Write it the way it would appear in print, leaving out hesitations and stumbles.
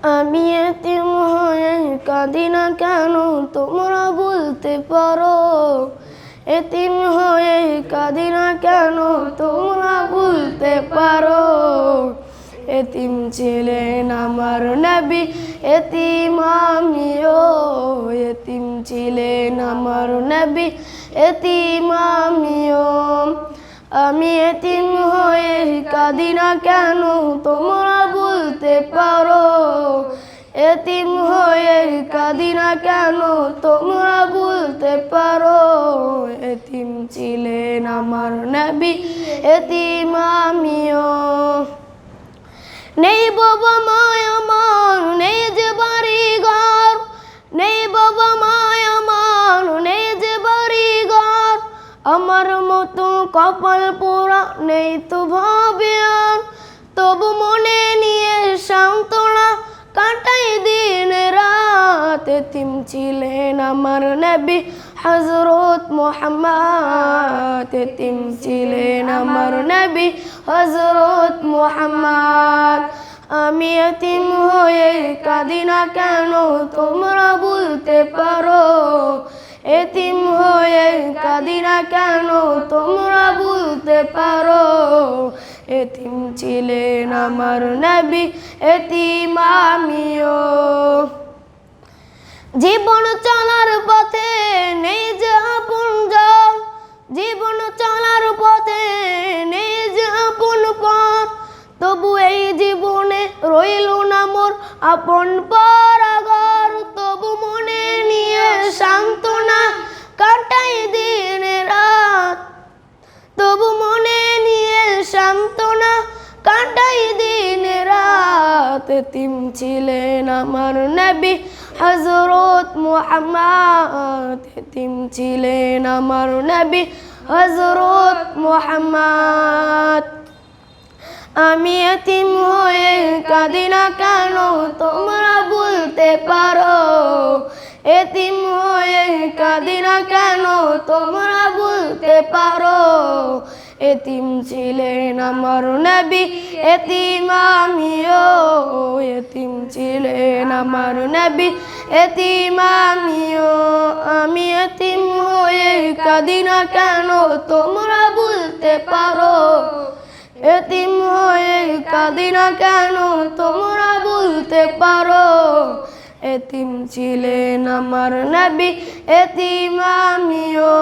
আমি এতিম হয়ে কাঁদি না কেন তোমরা বলতে পারো, এতিম হয়ে কাঁদি না কেন তোমরা বলতে পারো। এতিম ছিলেন আমার নবী, এতিম আমিও, এতিম ছিলেন আমার নবী, এতিম আমিও। আমি এতিম হয়ে কাঁদি না কেন তোমরা বলতে পারো, এতিম হয়ে কাঁদি না কেন তোমরা বলতে পারো। এতিম ছিলেন আমার নবী, এতিম আমিও। নেই বাবা মায় আমার, নেই যে বাড়ি ঘর, নেই বাবা মায় আমার, নেই যে বাড়ি ঘর। আমার মতো কপাল পোড়া নেই তো ভাবে আর, তবু মনে নিয়ে সান্ত্বনা কাটাই দিন রাত। এতিম ছিলেন আমার নবী হযরত মুহাম্মদ, এতিম ছিলেন আমার নবী হযরত মুহাম্মদ। আমি এতিম হয়ে কাঁদি না কেন তোমরা বলতে পারো, এতিম হয়ে কাঁদি না কেন তোমরা বলতে পারো। এতিম ছিলেন আমার নবী, এতিম আমিও। জীবন চলার পথে নেই যে আপনজন, জীবন চলার পথে নেই যে আপন পথ। তবু এই জীবনে রইল না মোর আপন পরাগর, তবু মনে নিয়ে সান্ত্বনা কাটাই দিন রাত, তবু মনে নিয়ে সান্ত্বনা কাটাই দিন রাত। এতিম ছিলেন আমার নবী হযরত মুহাম্মদ, এতিম ছিলেন আমার নবী হযরত মুহাম্মদ। আমি এতিম হয়ে কাঁদি না কেন তোমরা বলতে পারো, এতিম হয়ে কাঁদি না কেন তোমরা বলতে পারো। এতিম ছিলেন আমার নবী, এতিম আমিও, এতিম ছিলেন আমার নবী, এতিম আমিও। আমি এতিম হয়ে কাঁদি না কেন তোমরা বলতে পারো, এতিম হয়ে কাঁদি না কেন তোমরা বলতে পারো। এতিম ছিলেন আমার নবী, এতিম আমিও।